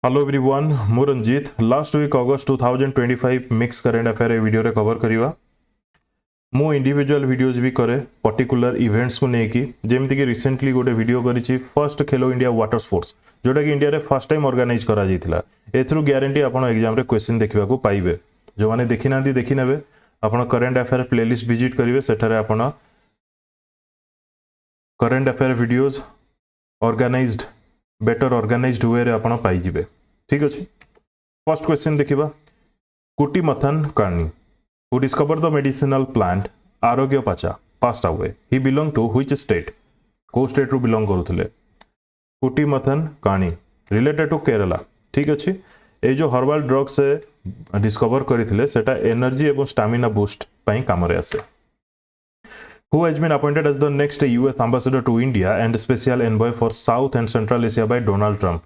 Hello everyone मु Ranjit last week अगस्त 2025 mix current affair ए video रे cover करिवा मु इंडिविजुअल वीडियोज भी करे पर्टिकुलर इवेंट्स को नेकी जेमति कि रिसेंटली गोटे वीडियो करिछि फर्स्ट खेलो इंडिया वाटर स्पोर्ट्स जोटा कि इंडिया रे फर्स्ट टाइम ऑर्गेनाइज करा जाइथिला एथरु गारंटी आपण एग्जाम रे क्वेश्चन देखिबा को पाइबे जो माने देखि नांदी देखि नेबे आपण करेंट अफेयर प्लेलिस्ट विजिट करिवे सेठारे आपण current affair videos organized better organized way रे आपण पाई जिवे ठीक अछि फर्स्ट क्वेश्चन देखिबा कुटीमथन Karni who discovered the medicinal plant आरोग्य पाचा passed away he belonged to which state को स्टेट रू बिलोंग करूथले कुटीमथन कर्णी रिलेटेड टू केरला ठीक अछि ए जो हर्बल ड्रग से डिस्कवर करिथिले सेटा एनर्जी एवं स्टैमिना बूस्ट पई काम रे आसे who has been appointed as the next US ambassador to India and special envoy for South and Central Asia by Donald Trump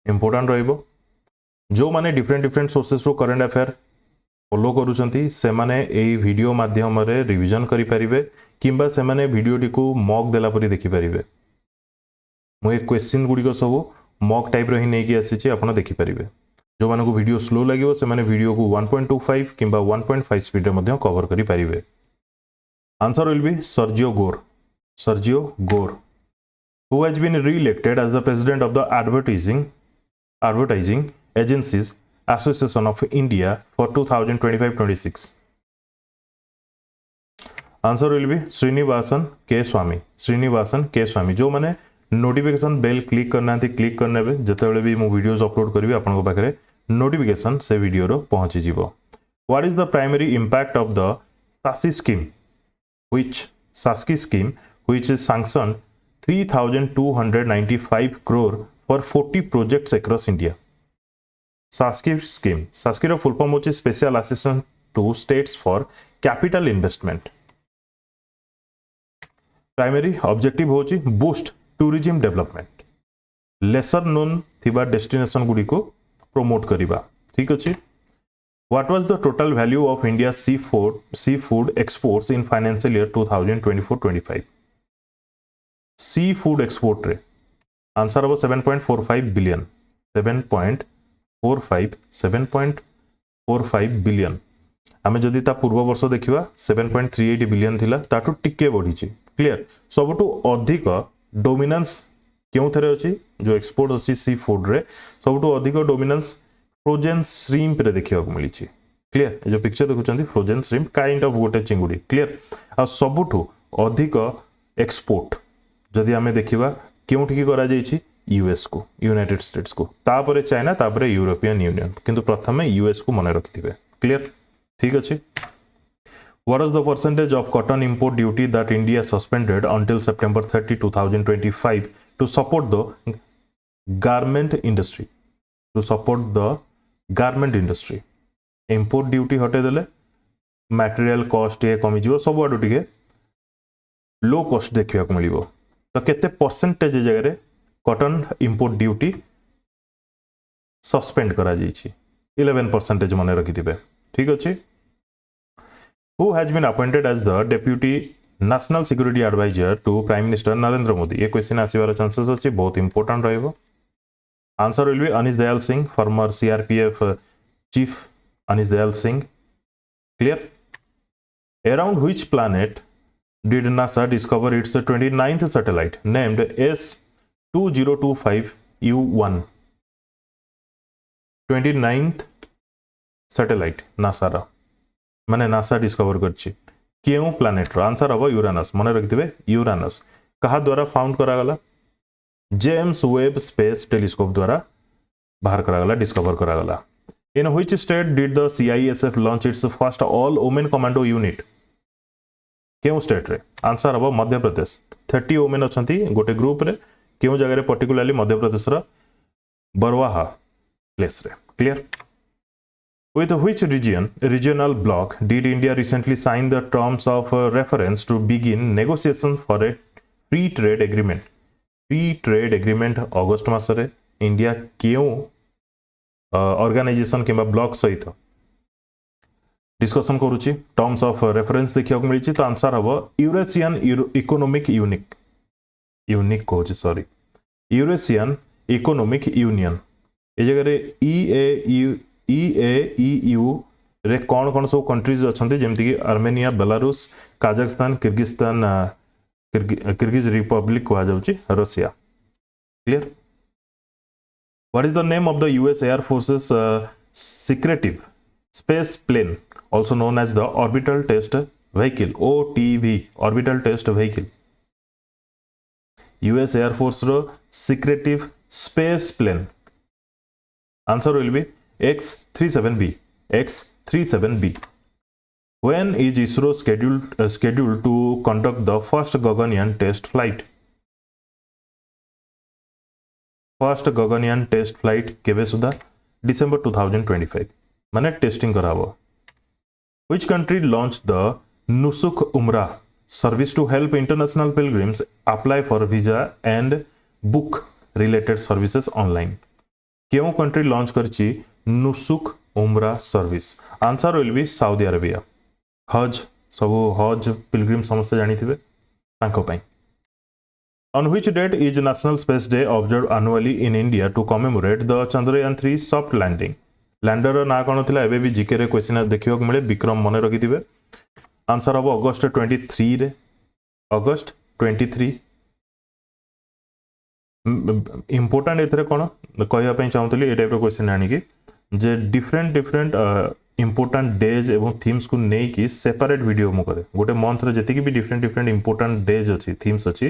important रहिबो जो माने डिफरेंट सोर्सेस रो करंट अफेयर फॉलो करूछंती से माने एई वीडियो माध्यम रे रिवीजन करि परिबे किंबा से माने वीडियो टी को मॉक देला परी देखि परिबे मो एक क्वेश्चन गुडी को सब मॉक टाइप रो ही नै कि आसीची आपण देखि परिबे जो माने को वीडियो स्लो लागिवो से माने वीडियो को 1.25 किंबा 1.5 स्पीड रे मध्ये कवर करि परिबे answer will be Sergio Gor who has been re-elected as the president of the advertising agencies association of India for 2025-26 answer will B Srinivasan के स्वामी जो माने नोटिफिकेशन बेल क्लिक करना क्लिक करने जिते भी मु वीडियोस अपलोड करी आपन पाखे नोटिफिकेशन से वीडियो रो पहुंची जीवो what is the primary impact of the SASKI scheme which is sanctioned 3,295 crore for 40 projects across India SASKI रो फुल फॉर्म होची special assistant to states for capital investment primary objective होची boost tourism development lesser known थिबा destination गुडी को promote करिबा ठीक अछि What was the total value of India's seafood exports in financial year 2024-25? Seafood export रे answer हो 7.45 billion 7.45 billion आमे जदि ता पूर्व वर्ष देखिबा 7.38 बिलियन थिला ताटू टिके बढ़िची क्लियर सबटू अधिक डोमिनेंस क्यों थरे अछि जो एक्सपोर्ट अछि सी फूड रे सबटू अधिक डोमिनेंस फ्रोजेन श्रिम्प रे देखिबा को मिलिछि क्लियर ए जो पिक्चर देखुचंती फ्रोजेन श्रिम्प काइंड ऑफ गोटे चिंगुडी क्लियर आ सबटू अधिक एक्सपोर्ट जदि आमे देखिबा केउठी की करा जाईछि यूएस को यूनाइटेड स्टेट्स को तापरे चाइना तापरे यूरोपियन यूनियन किंतु प्रथमे यूएस को मने रखिथिबे क्लियर ठीक अछि What is the percentage of cotton import duty that India suspended until September 30, 2025 to support the garment industry? Import duty हटे देले मटेरियल कॉस्ट ये कमी जीवो सब आडू टिके लो कॉस्ट देखिया को मिलिबो तो केते परसेंटेज जगह रे कॉटन इंपोर्ट ड्यूटी सस्पेंड करा जाईछि 11% माने रखिथिबे ठीक अछि who has been appointed as the deputy national security advisor to prime minister Narendra Modi ये क्वेश्चन आसीबार चांसेस अछि बहुत इंपोर्टेंट रहइबो answer will be Anish Dayal Singh former CRPF chief Anish Dayal Singh clear around which planet did NASA discover its 29th satellite named S2025U1 29th satellite NASA रा माने NASA discover करछि केउ planet रो answer हबो Uranus मने रखिथिबे यूरेनस कहा द्वारा फाउंड करा गला जेम्स वेब स्पेस टेलीस्कोप द्वारा बाहर करा गला डिस्कवर करा गला इन which state did the CISF launch its first all women commando unit केउ स्टेट रे आंसर हबो मध्य प्रदेश 30 वुमेन अछंती गोटे ग्रुप रे केउ जगह रे पर्टिकुलरली मध्य प्रदेश रा बरवाहा प्लेस रे clear With which regional bloc did India recently sign the terms of reference to begin negotiations for a free trade agreement? Free trade agreement August मासरे India केउ organisation किंबा block सहित discussion करूची terms of reference देखिया को मिलिची तो answer हबो Eurasian economic unique coach sorry Eurasian economic union A जगह EAEU रे कौन कौन सब कंट्रीज अच्छे जमती कि Armenia, Belarus, Kazakhstan, Kyrgyzstan, Kyrgyz Republic कह जाउची Russia. Clear. What is the name of the US air forces secretive space plane also known as the orbital test vehicle, OTV, orbital test vehicle? US Air Force ro secretive space plane answer will be X-37B. X-37B. When is ISRO scheduled to conduct the first Gaganyaan test flight? First Gaganyaan test flight केवे सुधा? December 2025 माने testing कराबो। Which country launched the Nusuk Umrah service to help international pilgrims apply for visa and book related services online? क्यों country launch करची Nusuk Umrah service? Answer will be Saudi Arabia. हज सब हज Pilgrim समस्त जानिथिबे तांको पई। On which date is National Space Day observed annually in India to commemorate the Chandrayaan-3 soft landing? Lander ना कौन थिला एबे भी जीके रे क्वेश्चन देखियो मिले विक्रम मन रखिथिबे। आंसर हम अगस्त 23 रे, अगस्त 23। इंपोर्टेंट एथरे कोन कहया पई चाहूतली ए टाइप रो क्वेश्चन आनी कि जे डिफरेंट इंपोर्टेंट डेज एवं थीम्स को नै कि सेपरेट वीडियो मु करे। गोटे मंथ रे जति कि भी डिफरेंट इंपोर्टेंट डेज अछि, थीम्स अछि,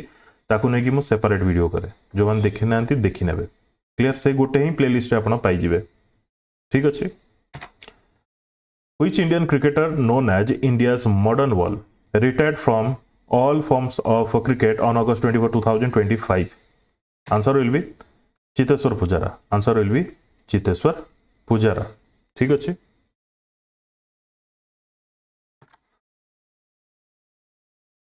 ताकू नै कि मु सेपरेट वीडियो करे। जो मान देखि नांती देखि नेबे। क्लियर। से गोटे ही प्लेलिस्ट रे आपण पाई जिवे। ठीक अछि। Which Indian cricketer known as India's modern wall retired from all forms of cricket on August 24, 2025? Answer will be Chiteshwar Pujara. Answer will be Chiteshwar Pujara. ठीक अछि।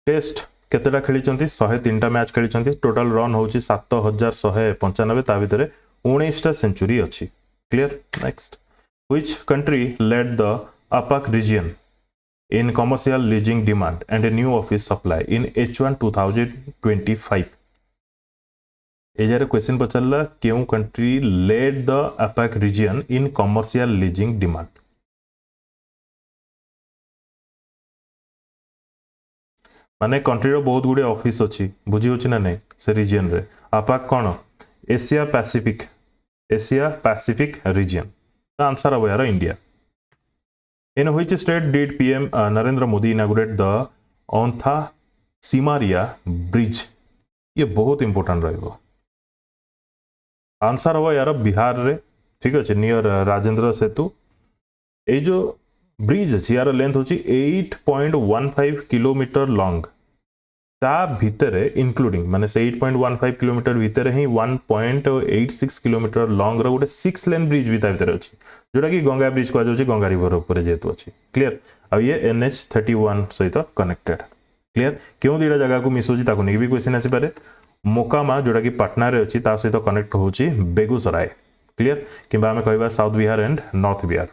टेस्ट केतेटा खेली 103टा मैच खेली। टोटल रन होची 7195 ता भितरे 19टा सेंचुरी अछि। Clear. Next. Which country led the APAC region in commercial leasing demand and a new office supply in H1 2025? एजारे question पचलला केउ country led the APAC region in commercial leasing demand? माने country रो बहुत गुडे office अछि, बुझी होछि ना नै से रीजन रे। APAC cone? Asia Pacific region. The answer of यार India. In which state did PM Narendra Modi inaugurate the Ontha Simaria Bridge? ये बहुत इंपोर्टेंट रहिबो। आंसर हो यार बिहार रे। ठीक अछि, नियर राजेंद्र सेतु। ए जो ब्रिज अछि यार लेंथ होची 8.15 किलोमीटर लॉन्ग। ता भितरे इंक्लूडिंग माने से 8.15 किलोमीटर भितरे ही 1.86 किलोमीटर लॉन्ग रो गोटे 6 लेन ब्रिज भी ता भितरे अछि, जोटा कि गंगा ब्रिज कह जाउची, गंगा रिवर ऊपर जेतु अछि। क्लियर। अब ये NH31 सहित कनेक्टेड। क्लियर। क्यों दीटा जगह को मिसोची ताको नेकी भी क्वेश्चन आसी पारे। मोकामा जोटा कि पटना रे अछि ता सहित कनेक्ट होची बेगूसराय। क्लियर। किबा हमें कहबा south Bihar and north Bihar.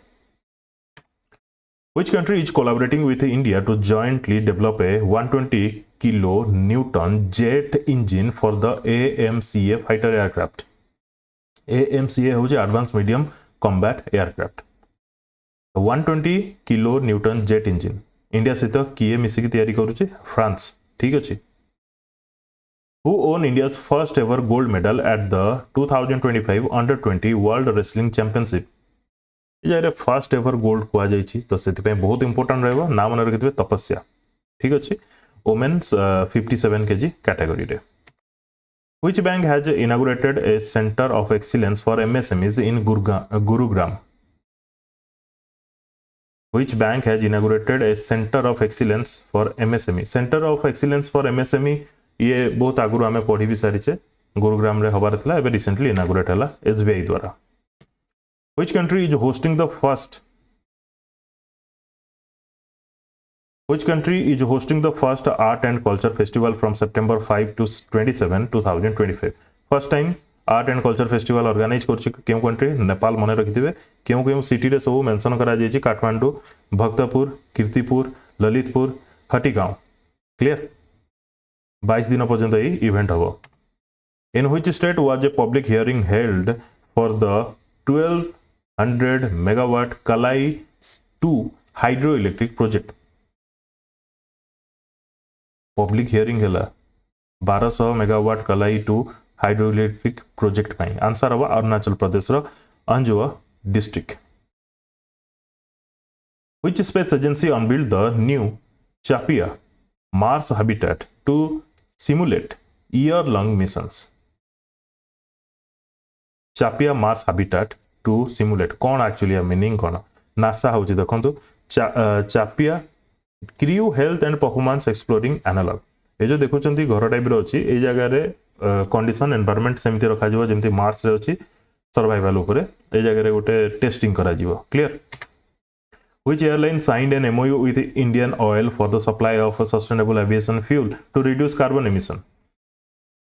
Which country is collaborating with India to jointly develop a 120 kN jet engine for the AMCA fighter aircraft? AMCA होची Advanced Medium Combat Aircraft। 120 kN jet engine India सहित किए मिसिकी तैयारी करूची? France. ठीक अछि। Who won India's first ever gold medal at the 2025 Under-20 World Wrestling Championship? ये first ever gold कुआ जाइछि, तो सेति पे बहुत इंपोर्टेंट रहबो। ना मन रखितबे तपस्या। ठीक अछि। वुमेन्स 57 kg कैटेगरी रे। Which bank has inaugurated a center of excellence for MSMEs in Gurugram? Which bank has inaugurated a center of excellence for MSME? Center of excellence for MSME ये बहुत आगुरु हमें पढ़ी भी सारी छे। गुरुग्राम रे हबार थला, एबे रिसेंटली इनागुरेट हला SBI द्वारा। Which country is hosting the first? Which country is hosting the first Art and Culture Festival from September 5 to 27, 2025? First time Art and Culture Festival organize करछि केउ कंट्री? नेपाल मने रखिथिबे। केउ सिटी रे सब mention करा जायछि, Kathmandu, Bhaktapur, Kirtipur, Lalitpur, हटिगांव। Clear. 22 दिन पर्यंत ई इवेंट हबो। In which state was a public hearing held for the 1200 megawatt Kalai 2 hydroelectric project. Public hearing hela 1200 megawatt Kalai 2 hydroelectric project ପାଇଁ आंसर हवा अरुणाचल प्रदेश रो अंजुआ district. Which space agency unveiled the new Chapia Mars habitat to simulate year-long missions? Chapia Mars habitat to simulate कौन actually meaning कौन NASA होची देखंतु Chapia crew health and performance exploring analog ये जो देखुचंती घर type रो अछि ए जगह रे कंडीशन एनवायरनमेंट सेमती रखा जिवो जेमती मार्स रे अछि सर्वाइवल ऊपर ए जगह रे गोटे टेस्टिंग करा जिवो clear. Which airline signed an MOU with Indian Oil for the supply of sustainable aviation fuel to reduce carbon emission?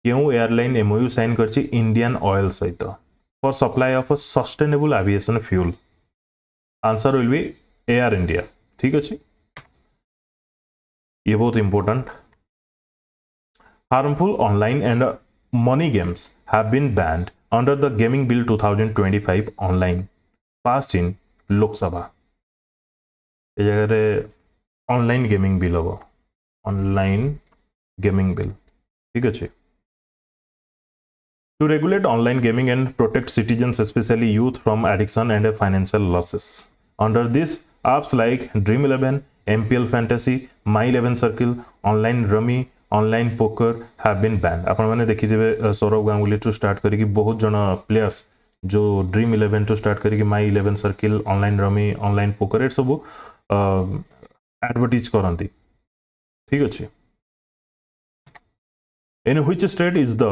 क्यों एयरलाइन MOU साइन करछि इंडियन ऑयल सहित for supply of sustainable aviation fuel? Answer will be Air India. ठीक अछि ये बहुत important. Harmful online and money games have been banned under the Gaming Bill 2025 online passed in Lok Sabha. ये जगह रे online gaming bill हम online gaming bill ठीक अच्छे. To regulate online gaming and protect citizens, especially youth, from addiction and financial losses. Under this, apps like Dream 11, MPL Fantasy, My 11 Circle, Online Rummy, Online Poker have been banned. आपण माने देखिथिबे Sourav Ganguly to start करिकि बहुत जन players जो dream 11 to start करिकि my 11 circle online rummy online poker एट सब एडवर्टाइज करंती ठीक अछि. In which state is the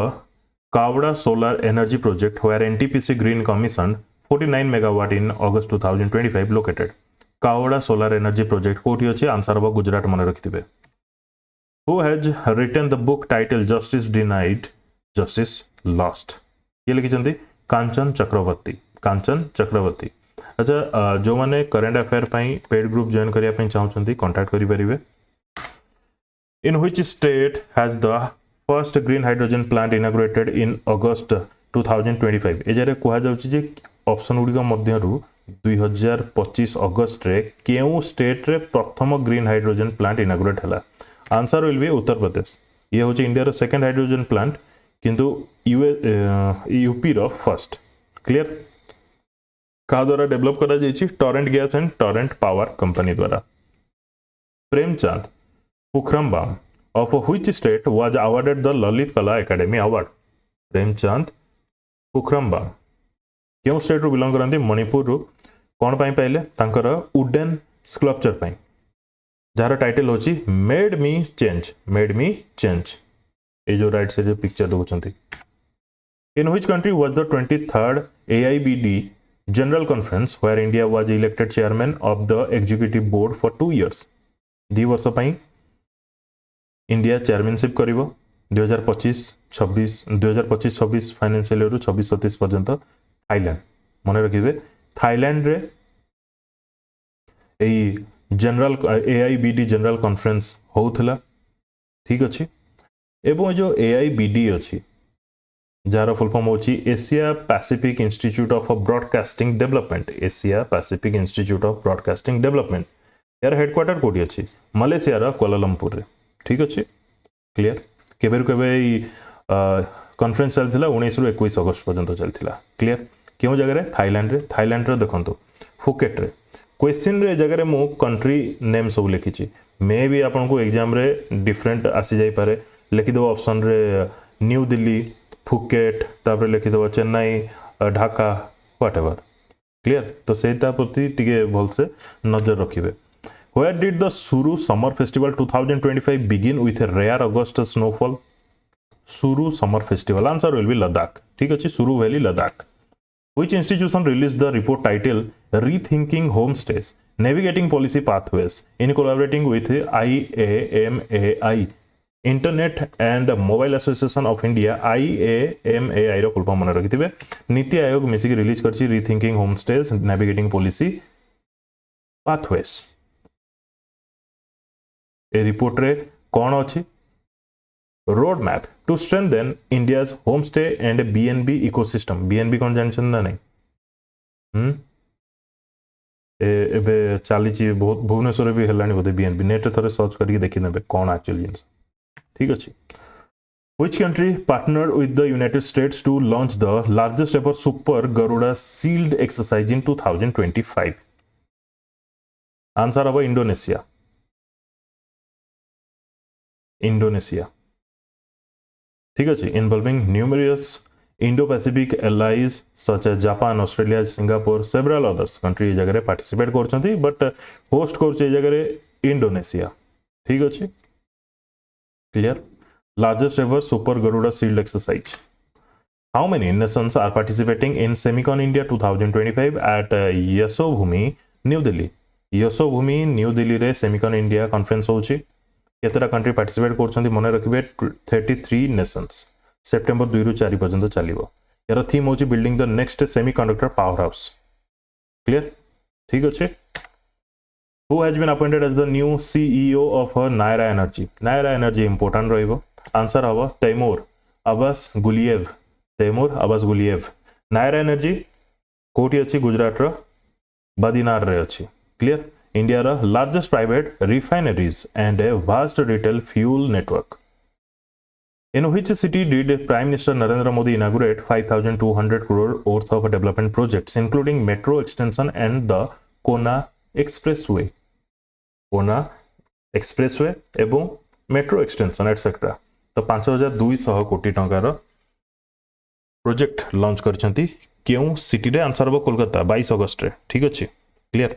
Kavda Solar Energy Project where NTPC Green commissioned 49 megawatt in August 2025 located? Kavda Solar Energy Project कोठी अछि answer हो गुजरात मने रखिथिबे. Who has written the book title Justice Denied, Justice Lost? ये लिखिचंती कांचन चक्रवर्ती. कांचन चक्रवर्ती. अच्छा जो माने current affair पई paid group join करिया पई चाहउचंती कांटेक्ट करि परिबे. In which state has the first green hydrogen plant inaugurated in August 2025? ए जरे कुहा जाउची जे ऑप्शन गुडी का मध्य रु 2025 अगस्त रे केउ स्टेट रे प्रथम ग्रीन हाइड्रोजन प्लांट इनागुरेट हला? Answer will be Uttar Pradesh. ये होची इंडिया रो सेकंड हाइड्रोजन प्लांट किंतु यूपी रो फर्स्ट. क्लियर का द्वारा डेवलप करा जायछि Torrent gas and Torrent power company द्वारा. Premchand पुखरमबाम of which state was awarded the Lalit Kala Academy Award? Premchand पुखरमबाम क्यों स्टेट रू बिलोंग करंती? मणिपुर रू. कोन पई पाइले? तांकर वुडन स्कल्पचर पई जार टाइटल होची made me change. Made me change ए जो राइट से जो पिक्चर देखुचंती. In which country was the 23rd AIBD General Conference where India was elected chairman of the executive board for 2 years? 2 वर्ष पई इंडिया चेयरमैनशिप करिवो 2025-26 फाइनेंशियल ईयर 26-27 पर्यंत. Thailand मने रखिबे Thailand रे एई जनरल AIBD जनरल कॉन्फ्रेंस होउथला ठीक अछि. एवं जो AIBD अछि जार फुल फॉर्म होची Asia Pacific institute of broadcasting development. Asia Pacific institute of broadcasting development यार हेडक्वार्टर कोठी अछि? मलेशिया रा कुआलालंपुर रे ठीक अच्छे. क्लियर केबेरु केबे कॉन्फ्रेंस चलथिला 19 रु 21 अगस्त पर्यंत चलथिला. क्लियर क्यों जगह रे? थाईलैंड रे. थाईलैंड रे देखंतु फुकेट रे. क्वेश्चन रे जगह रे मु कंट्री नेम सब लिखिची. मे भी आपन को एग्जाम रे डिफरेंट आसी जाई पारे. लिखि दो ऑप्शन रे न्यू दिल्ली, फुकेट, तापर लिखि दो चेन्नई, ढाका, व्हाटएवर. क्लियर तो सेटा प्रति टिके भलसे नजर रखिबे. Where did the Suru Summer Festival 2025 begin with a rare August snowfall? Suru Summer Festival answer will be Ladakh. ठीक अछि Suru Valley Ladakh. Which institution released the report titled Rethinking Homestays, Navigating Policy Pathways in collaborating with IAMAI, Internet and Mobile Association of India? IAMAI रो full form मन रखिथिबे. नीति आयोग मिसिक release करछि Rethinking Homestays, Navigating Policy Pathways. ए report रे कौन अच्छी? Road map to strengthen India's homestay and BNB ecosystem. BNB कौन जानछन ना नहीं? एबे चली बहुत भुवनेश्वर भी है बोधे बीएनबी नेट थे सर्च करके देखी ने कौन एक्चुअली जिन ठीक अच्छे Which country partnered with the United States to launch the largest ever Super Garuda Shield exercise in 2025? Answer of Indonesia. Indonesia. ठीक है involving numerous Indo-Pacific allies such as Japan, Australia, Singapore, several others country ये जगह participate करछंती but host करछे जगह Indonesia. ठीक अच्छे clear largest ever Super Garuda Shield exercise. How many nations are participating in Semicon India 2025 at Yashobhumi, New Delhi? Yashobhumi, New Delhi रे Semicon India conference होची केतरा country participate करछंती मने रखिबे 33 Nations September 2 रु 4 पर्यंत चलिबो यार थीम होची building the next semiconductor power house clear ठीक अछि who has been appointed as the new CEO of Nayara energy important रहिबो आंसर हबो Teymur Abbas Guliyev Nayara energy कोठी अछि गुजरात रो बदिनार रे अछि clear India largest private refineries and a vast retail fuel network. In which city did Prime Minister Narendra Modi inaugurate 5,200 crore worth of development projects, including metro extension and the Kona Expressway? Kona Expressway एवं metro extension etc. तो 5,200 कोटी टंकार project launch करछंती केउ city रे answer हो कोलकाता 22 अगस्त रे ठीक अछि clear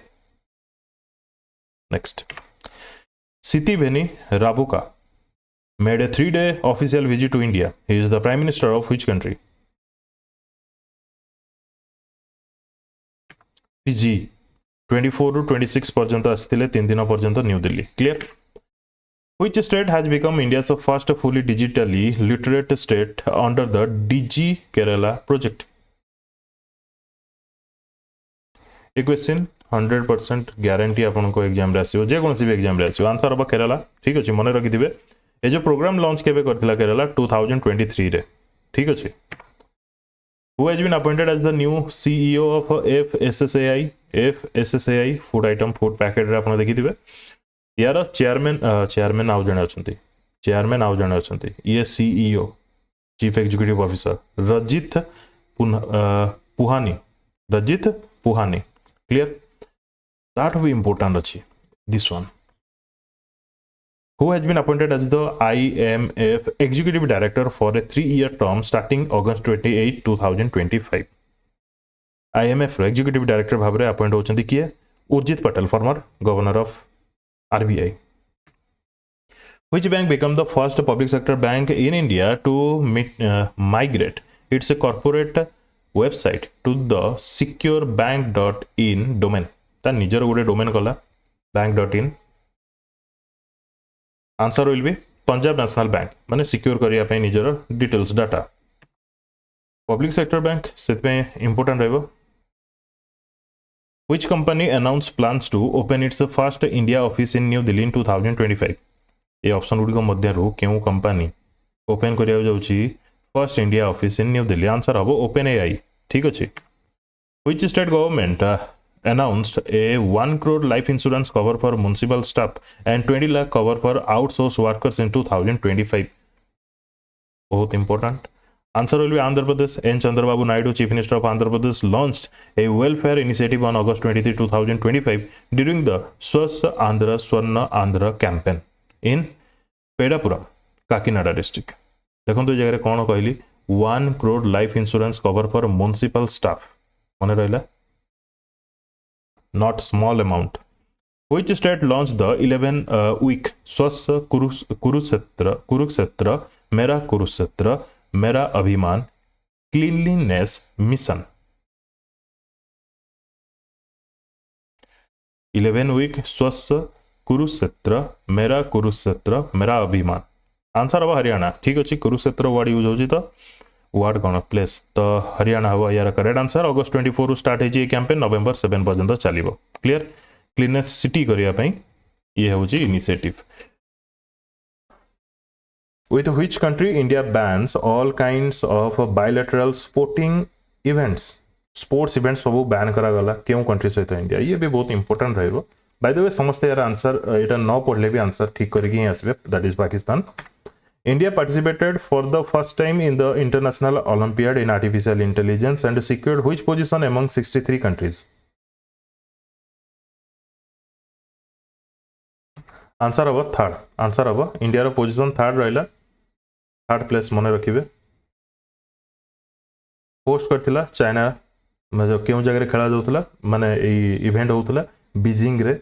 Next, Siti Beni Rabuka made a 3-day official visit to India. He is the Prime Minister of which country? PG 24 to 26 पर्यंत आस्थिले 3 दिन पर्यंत new Delhi clear Which state has become India's first fully digitally literate state under the DG Kerala project? A question 100% guarantee आपन को exam रे आसीबो जे कोनसी भी exam रे आसीबो answer अब केरला ठीक अछि मने रखि दिबे ए जो प्रोग्राम लॉन्च केबे करथिला केरला 2023 रे ठीक अछि who has been appointed as the new CEO of FSSAI food item food packet रे आपन देखि दिबे यार चेयरमैन आउ जने अछंती ये CEO chief executive officer Rajit Puhani clear that will be important achi this one who has been appointed as the IMF executive director for a 3-year term starting August 28 2025 IMF executive director भाबरे appoint होचंती किए Urjit Patel former governor of RBI which bank became the first public sector bank in India to migrate its corporate website to the securebank.in domain ता निजर गोटे domain कला bank.in answer will be Punjab national bank माने secure करिया पे निजर details data public sector bank सेत में इंपोर्टेंट रहबो which company announce plans to open its first India office in new Delhi in 2025 ए ऑप्शन गुडी को मध्य रो केउ कंपनी ओपन करिया जाउची first India office in new Delhi answer हबो ओपन एआई ठीक अछि which state government announced a 1 crore life insurance cover for municipal staff and 20 lakh cover for outsourced workers in 2025 बहुत important answer will be Andhra Pradesh N Chandrababu Naidu chief minister of Andhra Pradesh launched a welfare initiative on August 23 2025 during the Swasth Andhra Swarna Andhra campaign in Pedapura Kakinada district देखो तो जगह कौन कहली 1 crore life insurance cover for municipal staff मन रहा not small amount which state launched the 11-week Swasth Kurukshetra Mera Kurukshetra Mera Abhiman cleanliness mission 11-week Swasth Kurukshetra Mera Kurukshetra Mera Abhiman answer हम हरियाणा ठीक अच्छे Kurukshetra word use होची तो ward कौन place तो हरियाणा हम यार करेक्ट आंसर अगस्त 24 रु स्टार्ट है कैंपेन नवेम्बर 7 पर्यंत चलो क्लियर क्लीनेस सिटी करने ये हूँ initiative with which country India bans all kinds of bilateral sporting events sports event सब बैन करा गला क्यों कंट्री सहित इंडिया ये भी बहुत इंपोर्टेंट रहइबो बाय द वे समस्त यार आंसर एटा न पढ़ले भी आंसर ठीक करके ही आसबे that is Pakistan India participated for the first time in the International Olympiad in Artificial Intelligence and secured which position among 63 countries? Answer हम थर्ड आंसर हम इंडिया पोजिशन थर्ड रहा थर्ड प्लेस मन रखिए होस्ट करथिला चाइना क्यों जगह खेला जाउथला माने इवेंट होउथला बीजिंग रे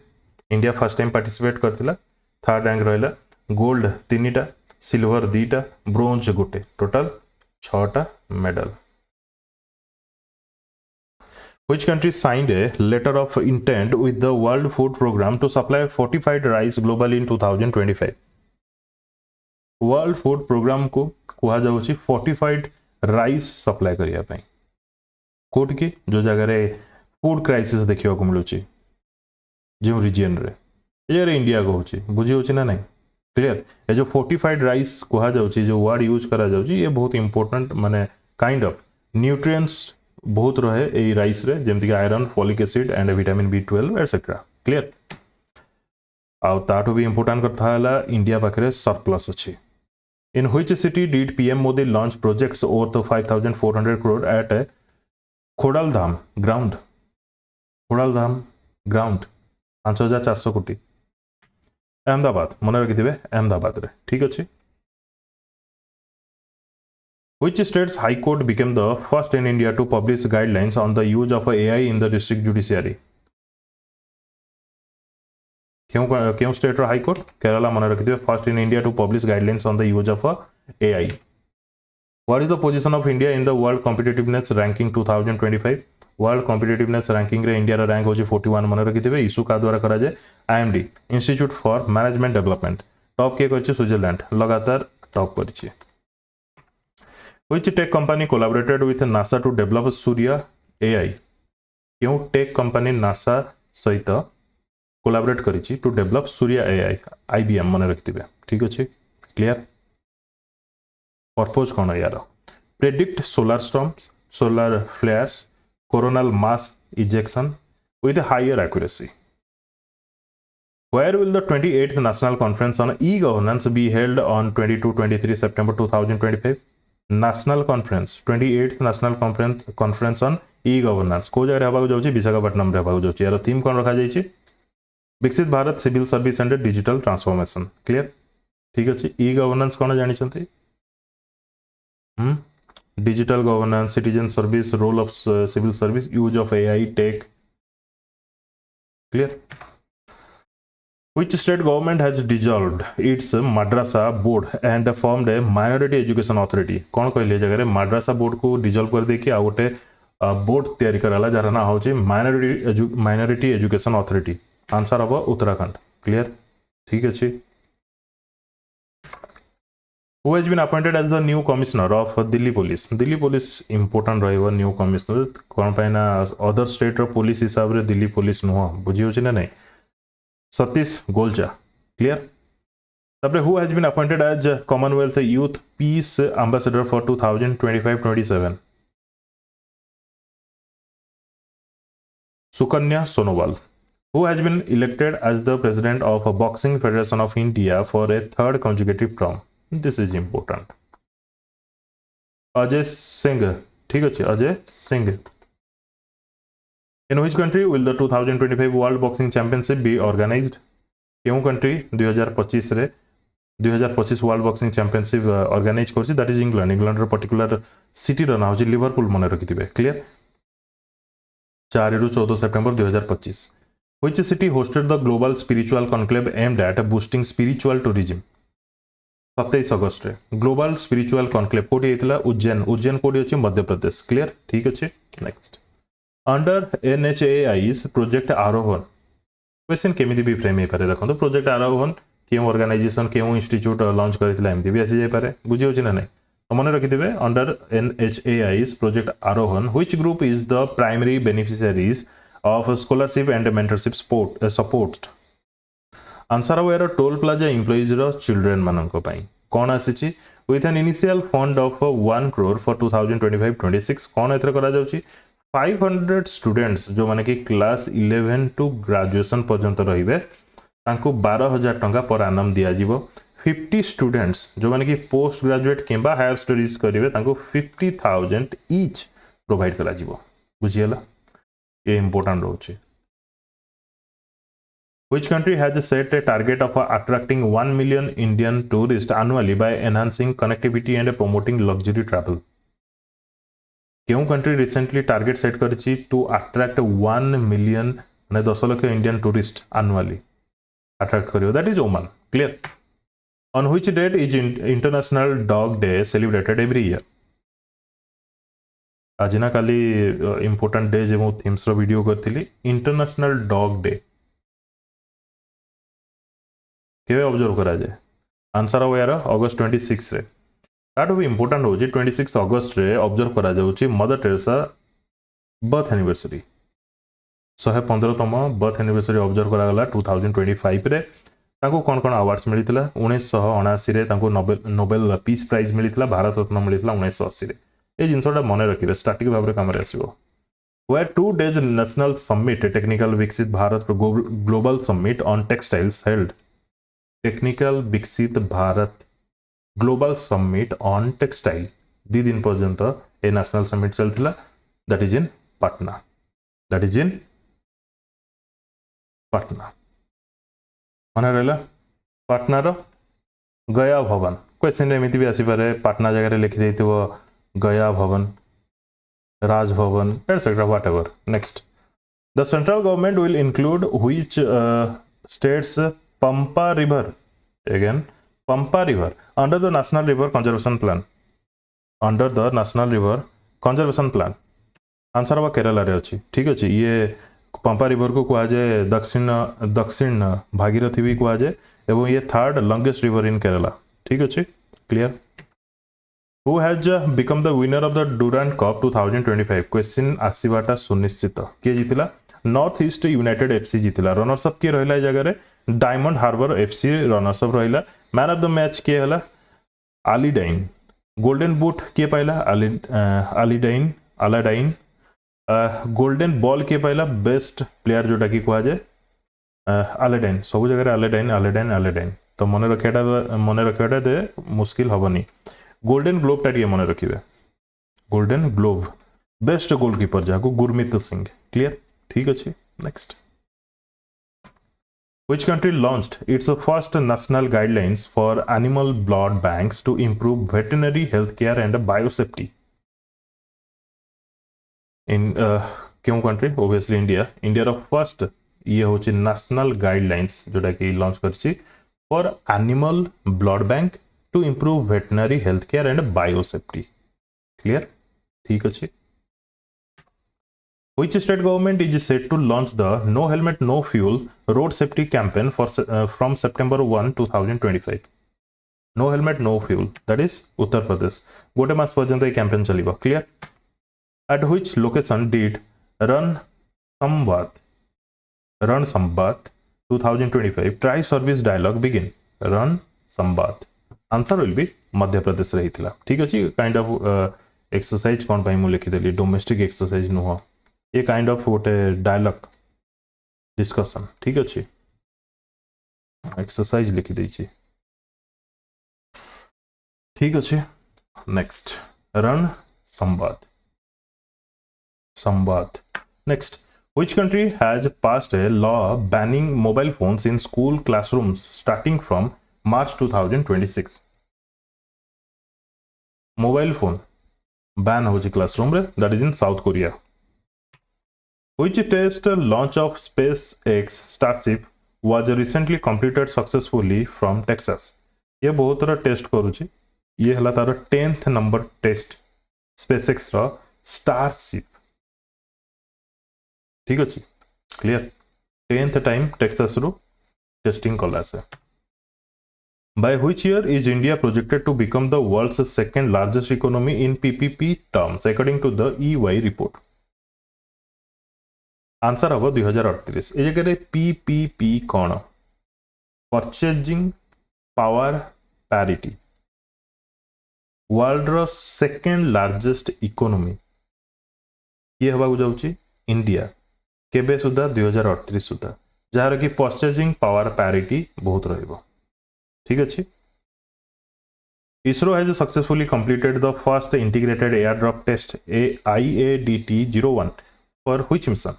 इंडिया फर्स्ट टाइम पार्टिसिपेट करथिला थर्ड रैंक रहा गोल्ड 3टा सिल्वर 2टा ब्रोंज गोटे टोटल 6टा medal Which country signed a letter of intent with the World Food Programme to supply fortified rice globally in 2025? World Food Programme को कहा जाउछि fortified rice supply करिया पई coat के जो जगह रे फूड क्राइसिस देखियो को मिलुछि जो रीजन रे ये रे इंडिया को होछि बुझी होछि ना नहीं क्लियर ये जो फोर्टिफाइड राइस कहा जाउछि जो वर्ड यूज करा जाउछि ये बहुत इंपोर्टेंट माने काइंड ऑफ न्यूट्रिएंट्स बहुत रहे ए राइस रे जेमति iron folic acid and vitamin B12 etcetera clear आउ ताठो भी इंपोर्टेंट कथा हला इंडिया पाखरे सरप्लस अछि in which city did PM Modi launch projects over the 5400 crore at Khodaldham ground 5400 कोटी अहमदाबाद मन रखिथे अहमदाबाद रे ठीक अच्छे Which state's high court became the first in India to publish guidelines on the use of AI in the district judiciary? क्यों state high court Kerala मन रखिथे first in India to publish guidelines on the use of AI. What is the position of India in the World Competitiveness Ranking 2025? World competitiveness ranking रे India rank होची 41 मन रखिथे issue का द्वारा करा जाए IMD institute for management development top के करछि Switzerland लगातार टॉप करछि Which tech company collaborated with NASA to develop Surya AI? क्यों टेक कंपनी नासा सहित कोलाबरेट करिछि to develop Surya AI IBM मन रखिथिबे ठीक अछि क्लियर पर्पस कोन यार predict solar storms solar flares coronal mass ejection with a higher accuracy. Where will the 28th National Conference on E-Governance be held on 22-23 September 2025? National Conference 28th National Conference on E-Governance को जगह हेबाक जाउछि विशाखापट्टनम रे हेबाक जाउछि यार theme कोन रखा जाइछि Viksit Bharat civil service and digital transformation clear ठीक अछि ई गवर्नेंस कोन जानि छथि digital governance citizen service role of civil service use of AI tech clear which state government has dissolved its madrasa board and formed a minority education authority कौन कहले जगह रे madrasa board को dissolve कर दे कि आ गोटे बोर्ड तैयारी कराला जार ना होची minority education authority आंसर अब उत्तराखंड क्लियर ठीक अछि Who has been appointed as the new commissioner of Delhi Police? Delhi Police important रहिबो new commissioner कोन पाइना अदर स्टेट रो पुलिस हिसाब रे दिल्ली पुलिस नुह बुझियो छी ना नहीं सतीश गोलचा क्लियर तबरे who has been appointed as Commonwealth Youth Peace Ambassador for 2025-27 Sukanya Sonowal who has been elected as the president of Boxing Federation of India for a third consecutive term This is important. Ajay Singh, ठीक है Ajay Singh. In which country will the 2025 World Boxing Championship be organized? क्यों country 2025 रे 2025 World Boxing Championship organize करछि that is England. England row particular city रो नाम होछि Liverpool मन रखिथिबे clear 4 ରୁ 14 September 2025. Which city hosted the global spiritual conclave aimed at boosting spiritual tourism? 27 अगस्त रे global spiritual conclave कोडी हेतला उज्जैन कोडी अछि मध्य प्रदेश क्लियर ठीक अछि नेक्स्ट अंडर NHAI's प्रोजेक्ट आरोहण क्वेश्चन केमिति भी फ्रेम हे पारे देखो प्रोजेक्ट आरोहण केउ ऑर्गेनाइजेशन केउ इंस्टीट्यूट लॉन्च करथिला एमती भी आसी जाय पारे बुझियो छी ना नै तो मन रखिथिबे under NHAI's project Aarohan which group is the primary beneficiaries of scholarship and mentorship support answer अब यार टोल प्लाजा एम्प्लॉइज रो चिल्ड्रन माननको पई कोन आसीची with an initial fund of 1 crore for 2025-26 कोन एथरे करा जाउची 500 स्टूडेंट्स जो माने कि क्लास 11 टू ग्रेजुएशन पर्यंत रहिबे तांको 12,000 टंका पर एनम दिया जिवो 50 स्टूडेंट्स जो माने कि पोस्ट ग्रेजुएट किंबा हायर स्टडीज करिवे तांको 50,000 ईच प्रोवाइड करा जिवो बुझियला ये important रहउची Which country has set a target of attracting 1 million Indian tourists annually by enhancing connectivity and promoting luxury travel? क्यों कंट्री रिसेंटली टार्गेट सेट करछि टू अट्रैक्ट 1 मिलियन माने 10 lakh Indian tourist annually attract करियो that is Oman clear on which date is international dog day celebrated every year आज ना काली important day जे मो themes रो वीडियो करथिली इंटरनेशनल डॉग डे केवे ऑब्जर्व करा जाए आंसर हो यार अगस्त 26 रे ताठू भी इंपोर्टेंट होची 26 अगस्त रे ऑब्जर्व करा जाउची मदर टेरेसा बर्थ एनिवर्सरी 115तम बर्थ एनिवर्सरी ऑब्जर्व करा गला 2025 रे ताको कोन कोन अवार्ड्स मिलितला 1979 रे ताको Nobel peace prize मिलितला Bharat Ratna मिलितला 1980 रे ए जिंसोडा मने रखिबे स्टैटिक भाबरे काम रे आसीबो where 2 days national summit technical Viksit Bharat global summit on textiles held technical Viksit Bharat global summit on textile 2 दिन पर्यंत ए नेशनल समिट चलथिला दैट इज इन पटना मन रहला पटना रो गया भवन क्वेश्चन एमिति भी आसी पारे पटना जगह रे लिखि देथिबो गया भवन Raj Bhavan etcetera whatever next the central government will include which states Pampa River again Pampa River under the National River Conservation Plan answer हवा केरला रे अछि ठीक अछि ये पंपा रिवर को कुआ जाए दक्षिण भागीरथी भी कुआ जाए एवं ये third longest river in Kerala ठीक अछि clear who has become the winner of the Durand cup 2025 question आसीबाटा सुनिश्चित के जीतिला नॉर्थ ईस्ट यूनाइटेड एफसी जीतिला रनर्स अप के रहला जगह रे diamond harbour FC runners up रहला मैन ऑफ द मैच के हला आलिडाइन गोल्डन बूट के पाइला आलिडाइन गोल्डन बॉल के पाइला बेस्ट प्लेयर जोटा की कुआ जाए आलिडाइन सब जगह आलिडाइन तो मन रखियाटा दे मुश्किल हबनी गोल्डन ग्लोब टा मन रखिबे गोल्डन ग्लोब बेस्ट गोलकीपर जाको गुरमीत सिंह क्लियर ठीक अच्छे next Which country launched its first national guidelines for animal blood banks to improve veterinary healthcare and biosafety? In क्यों country? Obviously India. India रो first ये होची national guidelines जोटा कि launch करची for animal blood bank to improve veterinary healthcare and biosafety. Clear? ठीक अच्छे. Which state government is set to launch the No Helmet No Fuel road safety campaign from September 1, 2025? No Helmet No Fuel, that is Uttar Pradesh. गोटे मास पर्यंत ये campaign चलिबा clear At which location did Run Samvad 2025 try service dialogue begin? Run Samvad. Answer will be Madhya Pradesh रहितला ठीक अछि kind of exercise कोन पई मु लिखि देली डोमेस्टिक एक्सरसाइज नुह ये काइंड ऑफ गोटे डायलॉग डिस्कशन ठीक अच्छे एक्सरसाइज लिखि देछि ठीक अच्छे next Ran Samvad next which country has passed a law banning mobile phones in school classrooms starting from March 2026 mobile phone ban होछि क्लासरूम रे that is in South Korea Which test launch of SpaceX Starship was recently completed successfully from Texas? ये बहुत तरह test करूची ये हला तार 10th number test SpaceX रो Starship ठीक अछि क्लियर 10th टाइम टेक्सास रो टेस्टिंग कला से By which year is India projected to become the world's second largest economy in PPP terms according to the EY report? Answer हम 2038 ए जगह PPP कौन purchasing power parity world रो second largest economy ये हवा जाऊँगी इंडिया केबे सुधा 2038 सुधा जार कि परचेजिंग पावर पैरिटी बहुत रहिबो ठीक अच्छे ISRO has successfully completed the first integrated airdrop test IADT-01 for which mission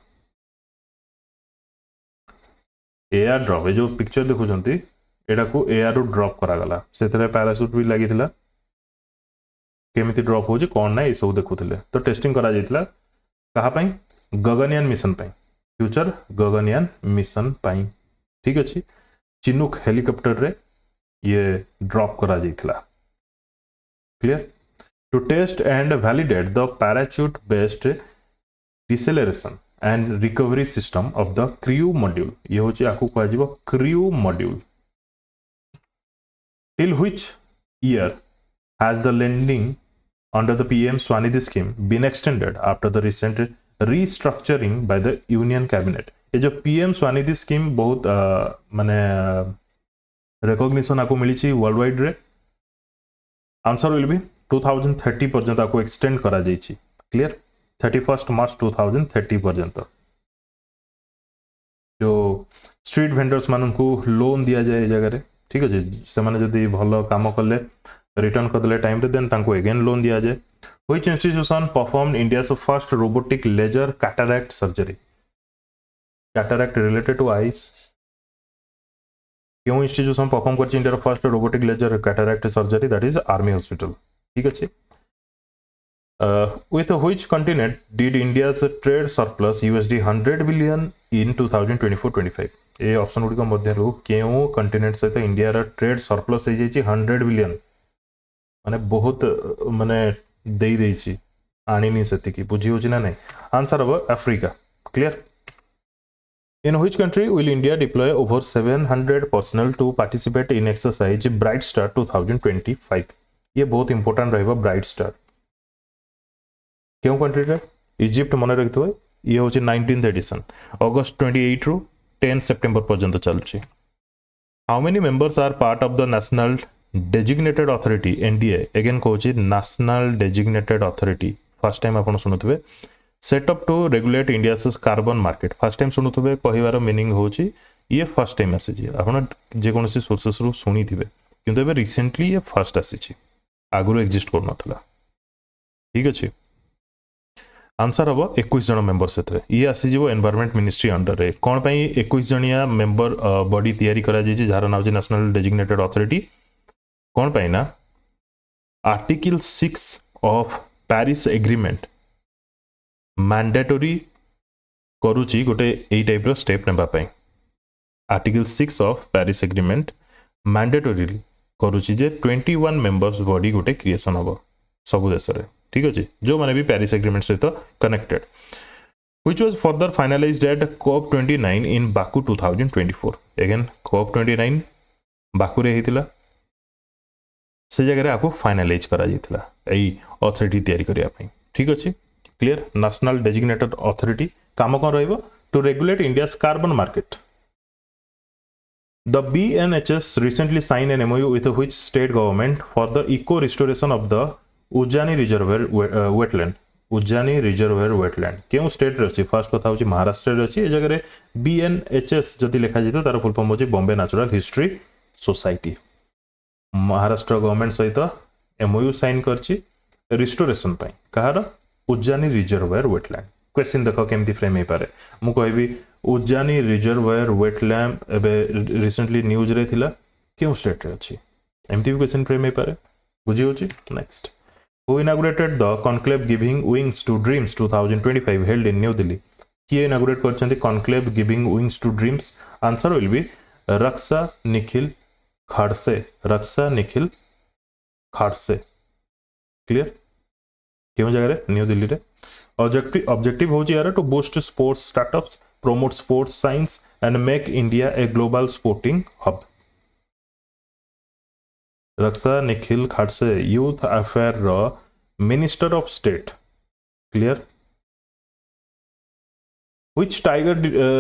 airdrop जो पिक्चर देखुछंती एटा को एयर ड्रॉप करा गला सेतरे पैराशूट भी लागि थिला केमिति ड्रॉप होची कोन ना ए सब देखुथिले तो टेस्टिंग करा जाइतला कहा पई गगनयान मिशन पई फ्यूचर गगनयान मिशन पई ठीक अछि चिनुक हेलीकॉप्टर रे ये ड्रॉप करा जाइतला clear to test and validate the parachute based deceleration and recovery system of the crew module ये होची आकु कहा जिवो crew module till which year has the lending under the PM Swanidhi scheme been extended after the recent restructuring by the union cabinet ये जो PM Swanidhi scheme बहुत माने recognition आकु मिली ची worldwide रे आंसर विल बी 2030 पर्यंत आपको extend करा जाइछि क्लियर 31 मार्च 2030 पर्यंत जो स्ट्रीट वेंडर्स मान को लोन दिया जाए जगह रे ठीक है से माने जदी भलो काम करले रिटर्न कर देले टाइम रे देन तांको अगेन लोन दिया जाए which institution performed India's first robotic laser cataract surgery cataract related to eyes क्यों इंस्टीट्यूशन परफॉर्म कर India first robotic laser cataract surgery that is army hospital ठीक अच्छे with which continent did India's trade surplus $100 billion in 2024-25 A option गुडी को मध्य रो केउ continent सहित इंडिया रा ट्रेड सरप्लस हे जाई 100 बिलियन माने बहुत माने देई देई छी आनी नि सती की बुझी होची ना नहीं आंसर अब Africa clear In which country will India deploy over 700 personnel to participate in exercise Bright Star 2025? ये बहुत इंपोर्टेंट रहेगा ब्राइट स्टार क्यों कंट्री रे इजिप्ट मन रखिथो ये होची 19th एडिशन अगस्त 28 रु 10 सितंबर पर्यंत चलची how many members are part of the national designated authority NDA again कहूची national designated authority first time आपण सुनुथबे setup to regulate India's carbon market first time शुणुवे कहबार मीनिंग होची ये फर्स्ट टाइम आसी आपन जे कोनसी सोर्सेस रु सुनी थिबे किंतु एबे रिसेंटली ये फर्स्ट आसी आगुरो एग्जिस्ट कर नथला ठीक अछि आंसर हबो 21 जन मेंबर सेतरे ये आसी जीवो एनवायरनमेंट मिनिस्ट्री अंडर रे कोन पई 21 जनिया मेंबर बॉडी तयारी करा जेछि जार नाम जे नेशनल डेजिग्नेटेड अथॉरिटी कोन पई ना article 6 of Paris agreement mandatory करूची गोटे ए टाइप रो स्टेप नेबा पई article 6 of Paris agreement mandatory करूची जे 21 मेंबर्स बॉडी गोटे क्रिएशन हबो सब देश रे ठीक अछि जो माने भी पेरिस एग्रीमेंट सहित connected which was further finalized at COP29 in Baku 2024 again COP29 Baku रे हेतिला से जगह रे आपको फाइनलाइज करा जितला एई अथॉरिटी तयारी करिया पई ठीक अछि क्लियर नेशनल डेजिग्नेटेड अथॉरिटी काम कोन रहइबो to regulate India's carbon market The BNHS recently signed an MOU with which state government for the eco restoration of the Ujjani Reservoir wetland. Ujjani Reservoir wetland. क्यों state रे अछि first कथा होची महाराष्ट्र रे अछि ए जगह रे BNHS जदी लिखा जितो तार फुल फॉर्म होची Bombay natural history society Maharashtra government सहित MOU साइन करछि रिस्टोरेशन पई कहार उज्जानी रिजर्वायर वेटलैंड क्वेश्चन देखो केमती फ्रेम हे पारे मु कहबी उज्जानी रिजर्वायर वेटलैंड एबे रिसेंटली न्यूज रे थिला क्यों स्टेट रे अछि एमती भी क्वेश्चन फ्रेम हे पारे बुझी होची next who inaugurated the conclave giving wings to dreams 2025 held in new Delhi किए इनॉग्रेट करछंती conclave giving wings to dreams answer will be Raksha Nikhil Khadse clear क्यों जगह रे न्यू दिल्ली रे ऑब्जेक्टिव होची यार to boost sports startups promote sports science and make India a global sporting hub. Raksha Nikhil Khadse, Youth Affair Minister of State. Clear? Which tiger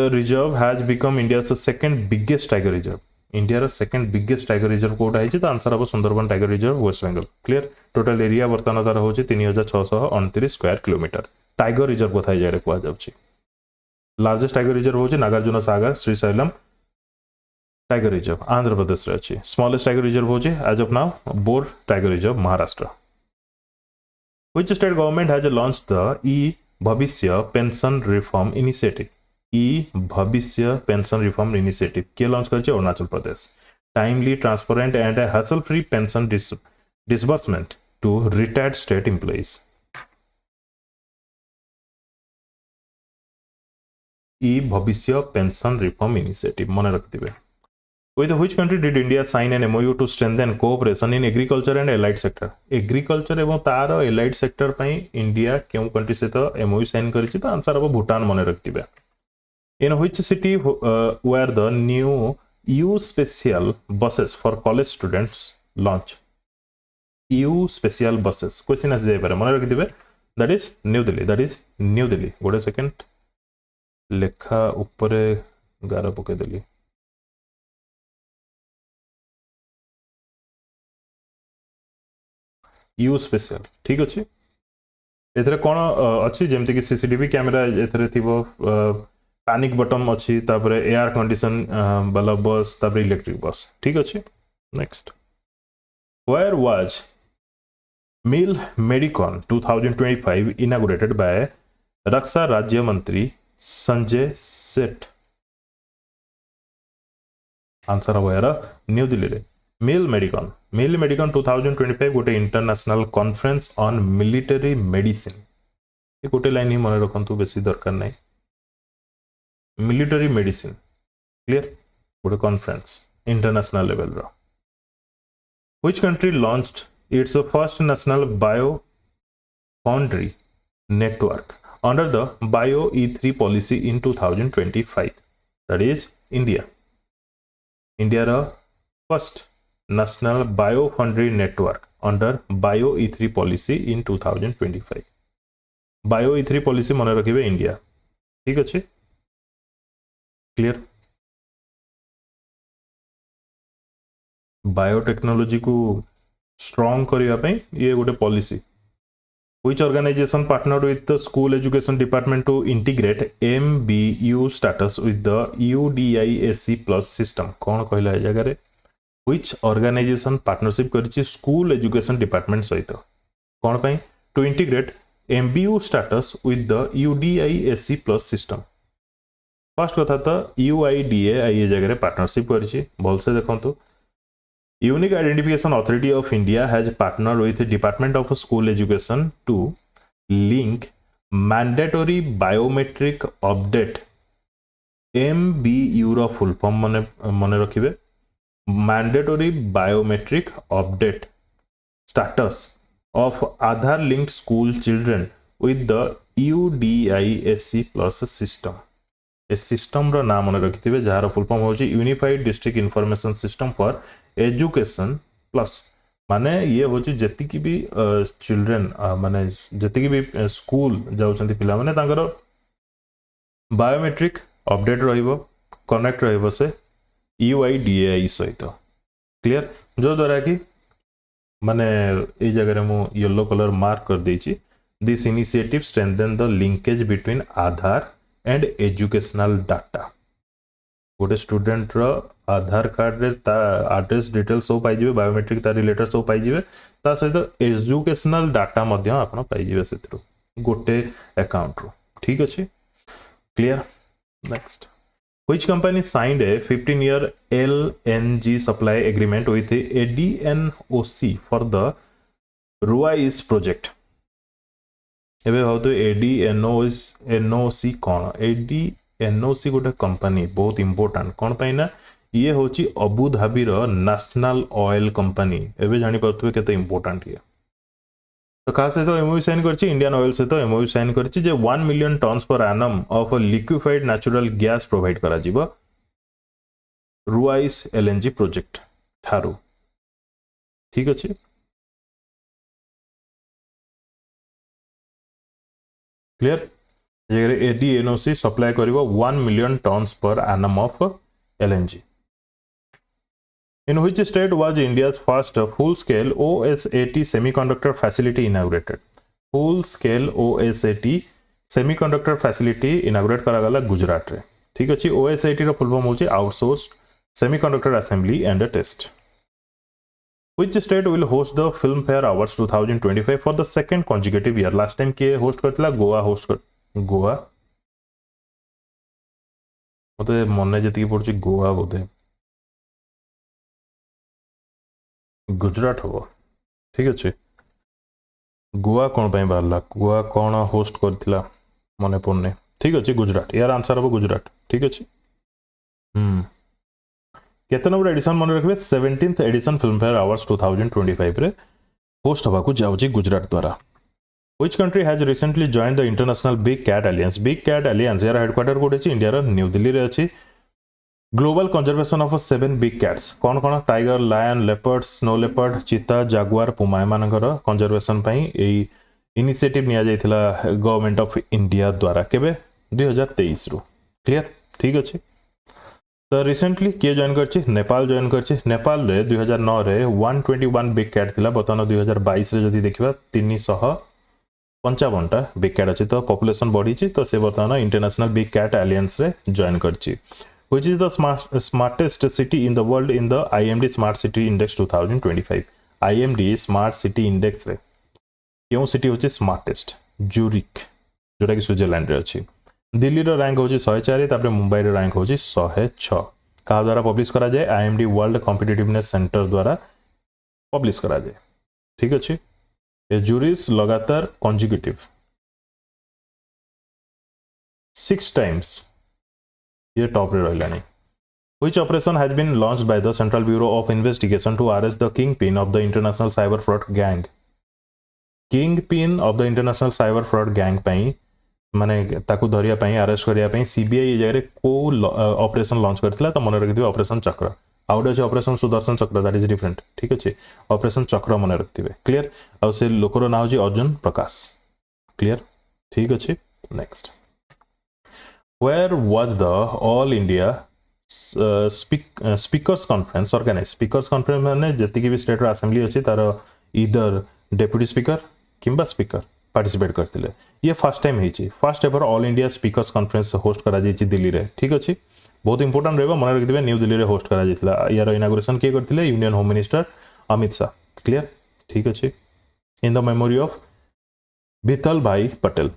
reserve has become India's second biggest tiger reserve? India's second biggest tiger reserve कोटा है तो answer अब Sundarban tiger reserve west Bengal clear total area वर्तमान तार होची 3629 square kilometre tiger reserve कथा जाय कुआ जाउची लार्जेस्ट टाइगर रिजर्व होची नागार्जुन सागर श्रीशैलम टाइगर रिजर्व आंध्र प्रदेश रे अछि स्मॉलेस्ट टाइगर रिजर्व होची as of now Bor tiger reserve Maharashtra which state government has launched the e Bhavishya pension reform initiative e Bhavishya pension reform initiative के launch करछि Arunachal Pradesh timely transparent and hassle free pension disbursement to retired state employees e Bhavishya pension reform initiative मन रखिथिबे with which country did India sign an MOU to strengthen cooperation in agriculture and allied sector agriculture एवं तार allied sector पई India केउ country से तो MOU sign करिछि तो answer अब भूटान मन रखिथिबे in which city were the new EU special buses for college students launched EU special buses question आसी जाय पारे मन रखिथिबे that is New Delhi गोटे सेकंड लेखा ऊपर गार पके देली यू स्पेशल ठीक अच्छे एथरे कौन अच्छी जेमती कि सीसीटीवी कैमेरा एथरे थिबो पैनिक बटन अच्छी तापरे एयर कंडीशन वाला बस तापरे इलेक्ट्रिक बस ठीक अच्छे next where was Mil Medicon 2025 inaugurated by रक्षा राज्य मंत्री Sanjay Seth answer where new Delhi रे मिल मेडिकॉन 2025 गोटे international conference on military medicine ये गोटे लाइन ही मन रखंतु बेसी दरकार नहीं मिलिटरी मेडिसिन क्लियर गोटे कॉन्फ्रेंस इंटरनेशनल लेवल रो which country launched its first national bio foundry network under the bio E3 policy in 2025 दैट इज इंडिया रो first National Biofoundry Network under Bio E3 policy in 2025 Bio E3 policy मन रखिबे India ठीक अच्छे clear biotechnology को strong करिया पई ये गोटे policy which organization partner with the school education department to integrate MBU status with the UDISC plus system कौन कहला है जगह रे which organization partnership करिछि स्कूल एजुकेशन डिपार्टमेंट सहित कोन पई to integrate MBU status with the UDISC plus system first कथा तो UIDAI ये जगह रे पार्टनरशिप करिछि भल से देखंतु unique identification authority of India has partner with department of school education to link mandatory biometric update MBU रो फुल फॉर्म मन रखिबे mandatory biometric update status of Aadhaar linked school children with the UDISC plus system ए system रो नाम मन रखिथिबे जहार full form होची unified district information system for education plus माने ये होची जति की भी चिल्ड्रन माने जति की भी स्कूल जाउछंती पिला माने तांकर बायोमेट्रिक अपडेट रहिबो कनेक्ट रहिबो से UIDAI सहित क्लियर जो द्वारा कि माने ए जगह मु येलो कलर मार्क कर देछि this initiative strengthen the linkage between Aadhaar and educational data गोटे स्टूडेंट रो आधार कार्ड रे ता एड्रेस डिटेल्स सब पाई जिवे बायोमेट्रिक ता रिलेटेड सब पाई जिवे ता सहित एजुकेशनल डाटा मध्य आपण पाई जिवे सेतरो गोटे अकाउंट रो ठीक अछि clear next Which company signed a 15-year LNG supply agreement with ADNOC for the Ruwais project? एबे भावतो ADNOC कौन ADNOC गोटे कंपनी बहुत इंपोर्टेंट कौन पाई ना ये होची अबू धाबी रो नेशनल ऑयल कंपनी एबे जानि परतुबे केते इंपोर्टेंट ये तो खास से तो MOU साइन करछि इंडियन ऑयल से तो MOU साइन करछि जे 1 मिलियन टन्स पर annum of liquefied natural gas provide करा जिवो रुआइस LNG प्रोजेक्ट थारु ठीक अछि क्लियर जेरे ADNOC सप्लाई करिवो 1 मिलियन टन्स पर annum of LNG In which state was India's first full-scale OSAT semiconductor facility inaugurated? Full-scale OSAT semiconductor facility inaugurate करागला गुजरात रे ठीक अछि ओएसआईटी रो फुल फॉर्म होची outsourced semiconductor assembly and test Which state will host the Filmfare Awards 2025 for the second consecutive year? Last time के host करथिला Goa host कर गोवा मते मने जति पड़छि गोवा बोधे गुजरात हो ठीक अछि गोवा कोन पय बारला गोवा कोन होस्ट करथिला मने पड़ने ठीक अछि गुजरात यार आंसर हो गुजरात ठीक अछि केते नंबर एडिशन मन रखबे 17th एडिशन फिल्मफेयर अवार्ड्स 2025 रे होस्ट हवा को जाउची गुजरात द्वारा Which country has recently joined the international Big Cat Alliance? Big Cat Alliance यार हेडक्वार्टर कोड अछि इंडिया रो न्यू दिल्ली रे अछि global conservation of 7 big cats कोन कोन tiger lion leopard snow leopard cheetah jaguar पुमा मानकर कंजर्वेशन पई एई इनिशिएटिव निया जायथिला गवर्नमेंट ऑफ इंडिया द्वारा केबे 2023 रो क्लियर ठीक अछि तो रिसेंटली किए जॉइन करछि नेपाल जॉइन करछि नेपाल रे 2009 रे 121 बिग कैट थिला बतन 2022 रे जदी देखिबा 355 टा बिग कैट अछि तो पॉपुलेशन बढ़ी छि तो से बतन इंटरनेशनल बिग कैट एलायंस रे जॉइन करछि which is the smartest city in the world in the IMD smart city index 2025 IMD smart city index रे क्यों सिटी होछि स्मार्टेस्ट ज्यूरिक जोटा कि स्विट्जरलैंड रे अछि दिल्ली रो रैंक होची 104 तापर मुंबई रो रैंक होची 106 का द्वारा पब्लिश करा जाए IMD वर्ल्ड कॉम्पिटिटिवनेस सेंटर द्वारा पब्लिश करा जाए ठीक अछि ए जूरीज लगातार कॉन्जिक्यूटिव 6 टाइम्स ये टॉप रे रहलानी Which operation has been launched by the Central Bureau of Investigation to arrest the kingpin of the international cyber fraud gang? Kingpin of the international cyber fraud gang पई माने ताकू धरिया पई arrest करिया पई CBI ए जगह को ऑपरेशन लॉन्च करथिला तो मन रखिथिबे ऑपरेशन चक्र आउट अछि ऑपरेशन सुदर्शन चक्र दैट इज डिफरेंट ठीक अछि ऑपरेशन चक्र मन रखिथिबे क्लियर आ से लोकर नाम होची अर्जुन प्रकाश क्लियर ठीक अछि next where was the all India speakers conference organize speakers conference माने जति कि भी स्टेट रो असेंबली अछि तार ईदर डेप्यूटी स्पीकर किंबा स्पीकर पार्टिसिपेट करथिले ये फर्स्ट टाइम हेची first ever all India speakers conference host करा जायछि दिल्ली रे ठीक अछि बहुत इंपोर्टेंट रहबा मन रखिदिबे न्यू दिल्ली रे होस्ट करा जायतिला यार इनागुरेशन के करथिले union home minister Amit Shah clear ठीक अछि in the memory of Vithalbhai Patel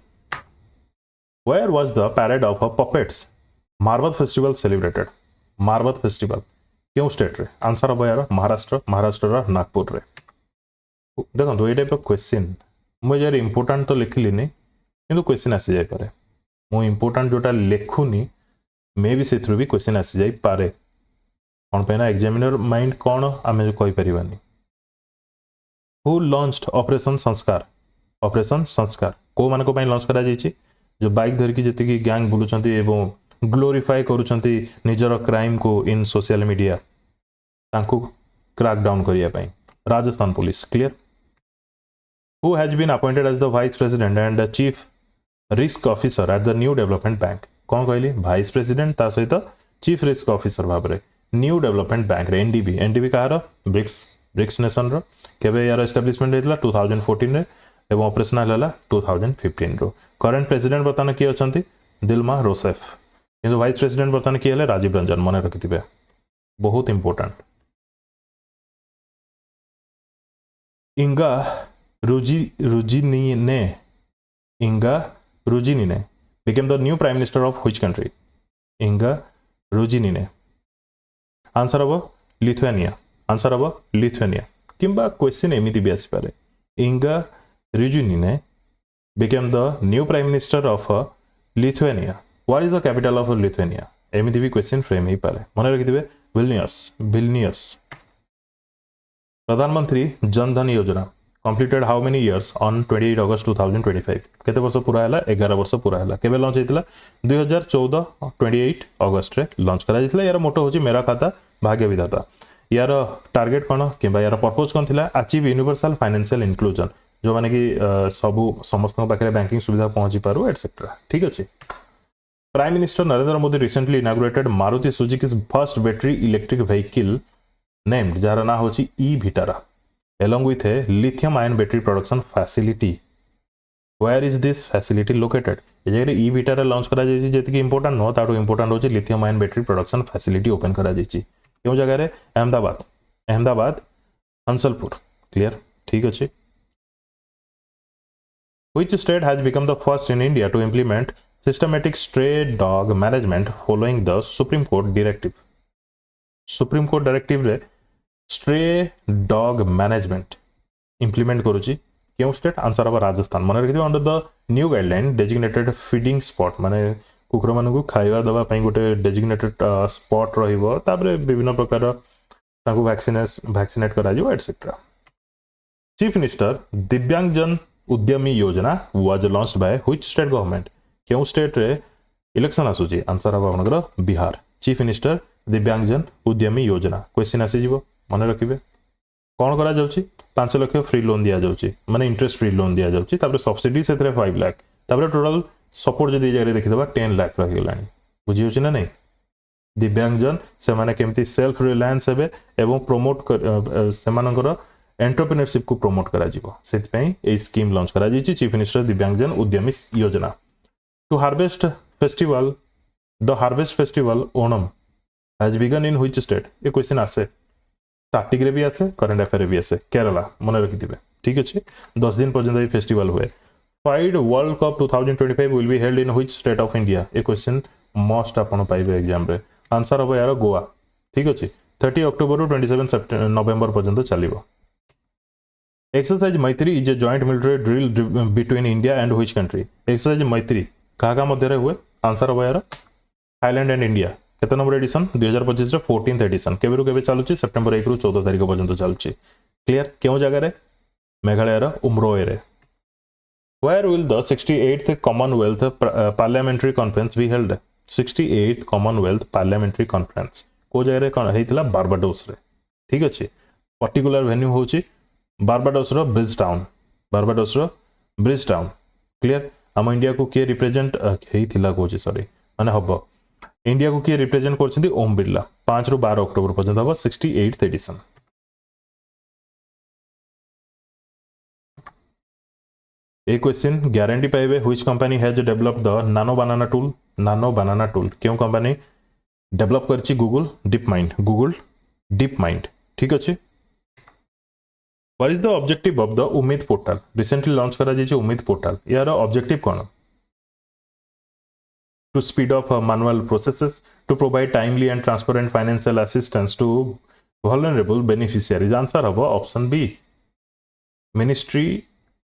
where was the parade of puppets Marbat festival celebrated Marbat festival क्यों स्टेट रे आंसर हो यार महाराष्ट्र रा नागपुर रे देखो ये टाइप ऑफ क्वेश्चन मुझे इंपोर्टेंट तो लिखली नहीं किंतु क्वेश्चन आसी जाय पारे मु इंपोर्टेंट जोटा लेखुनी मे भी से भी क्वेश्चन आसी जाय पारे कौन पे ना एग्जामिनर माइंड कौन आमे कहि परिबानी हु लॉन्च्ड ऑपरेशन संस्कार को मान को पई लॉन्च करा जायछि जो बाइक धर की जति की गैंग बुलुचंती एवं ग्लोरीफाई करूचंती निजर क्राइम को इन सोशल मीडिया तांको क्रैक डाउन करिया पई Rajasthan police clear Who has been appointed as the Vice President and the Chief Risk Officer at the New Development Bank? कौन कहली Vice President ता सहित Chief Risk Officer भाव रे New Development Bank रे NDB कहार BRICS nation रो केबे यार establishment हेतला 2014 रे एवं ऑपरेशनल हला 2015 रो करंट प्रेसिडेंट बताना की अछंती दिल्मा रोसेफ किंतु वाइस प्रेसिडेंट बताना की हले राजीव रंजन मने रखिथिबे बहुत important इंगा Inga Rujinine became the new prime minister of which country? Inga Rujinine. Answer of Lithuania. Answer of Lithuania. Kimba question एमिति भी आसी पारे. Inga Rujinine became the new prime minister of Lithuania. What is the capital of Lithuania? एमिति भी question frame ही पारे. मने रखिथिबे Vilnius. प्रधानमंत्री जन धन योजना completed how many years on 28 August 2025 केते वर्ष पूरा हला 11 वर्ष पूरा हला केबे लॉन्च हेतिला 2014 28 अगस्त रे लॉन्च करा जेतिला यार मोटो होची मेरा खाता भाग्य विधाता यार टारगेट कोन किबा यार पर्पस कोन थिला अचीव यूनिवर्सल फाइनेंशियल इंक्लूजन जो माने कि सब समस्त पाखरे बैंकिंग सुविधा पहुंची पारू एटसेट्रा ठीक अछि prime minister Narendra Modi recently inaugurated Maruti Suzuki's first battery electric vehicle named जार ना होची e Vitara along with a lithium ion battery production facility where is this facility located ये जगह ई-विटा रे लॉन्च करा जायछि जेतिकी इंपोर्टेंट नो ताटो इंपोर्टेंट होछि lithium ion battery production facility open करा जायछि केउ जगह रे अहमदाबाद हंसलपुर क्लियर ठीक अछि Which state has become the first in India to implement systematic stray dog management following the Supreme Court directive? Supreme Court directive रे stray dog management implement करूची क्यों स्टेट आंसर अब राजस्थान मन रखिथिबो under the new guideline designated feeding spot माने कुकुर मानकु खाइबा दबा पई गोटे डेजिग्नेटेड स्पॉट रहिबो ताबरे विभिन्न प्रकार ताकू वैक्सीनेट करा जिवो etcetera chief minister Divyangjan Udyami योजना was launched by which state government क्यों स्टेट रे इलेक्शन आसुची आंसर अब आपनकर बिहार चीफ मिनिस्टर दिव्यांगजन उद्यमी योजना क्वेश्चन आसी जिवो मन रखिबे कौन करा जाउची 5 लाख फ्री लोन दिया जाउची माने इंटरेस्ट फ्री लोन दिया जाउची तापर सब्सिडी सेतरे 5 लाख तापर टोटल सपोर्ट जदी जगह देखि दबा 10 लाख रहि गेलानी बुझी होची ना नहीं दिव्यांगजन से माने केमती सेल्फ रिलायंस हेबे एवं प्रमोट से मानकर एंटरप्रेन्योरशिप को प्रमोट करा जिवो सेति पई ए स्कीम लॉन्च करा जिची chief minister Divyangjan Udyami Yojana to harvest festival the harvest festival Onam has begun in which state ये क्वेश्चन आसे स्टैटिक रे भी आसे करंट अफेयर भी आसे केरला मन रखिथिबे ठीक अछि 10 दिन पर्यंत ये फेस्टिवल हुए FIDE world cup 2025 will be held in which state of India ये क्वेश्चन मोस्ट आपण पाइबे एग्जाम रे आंसर हो यार गोवा ठीक अछि 30 अक्टोबर टू 27 नवंबर पर्यंत चलिबो एक्सरसाइज मैत्री is a joint military drill between India and which country exercise मैत्री काका मध्य हुए आंसर हो यार थाईलैंड एंड इंडिया केते नंबर एडिशन 2025 रे 14th एडिशन केबेरु केबे चालुची सेप्टेम्बर 1 रु 14 तारिख पर्यंत चालुची क्लियर क्यों जगह रे मेघालय रा उमरोए रे where will the 68th Commonwealth parliamentary conference be held 68th Commonwealth parliamentary conference को जगह रे कोन हेतिला बारबाडोस रे ठीक अछि पर्टिकुलर वेन्यू होची बारबाडोस रो ब्रिज टाउन क्लियर हम इंडिया को के रिप्रेजेंट हेतिला कोची सॉरी माने हबो इंडिया को किए रिप्रेजेंट करछथि ओम बिरला 5 रु 12 अक्टोबर पर्यंत हबो 68th एडिशन ए क्वेश्चन गारंटी पाइबे which company has developed the nano banana tool क्यों कंपनी डेवलप करछि गूगल डीप माइंड ठीक अछि what is the objective of the Ummeed portal recently launch करा जाय उम्मीद पोर्टल यार ऑब्जेक्टिव कोन to speed up manual processes, to provide timely and transparent financial assistance to vulnerable beneficiaries. Answer hobo option B. Ministry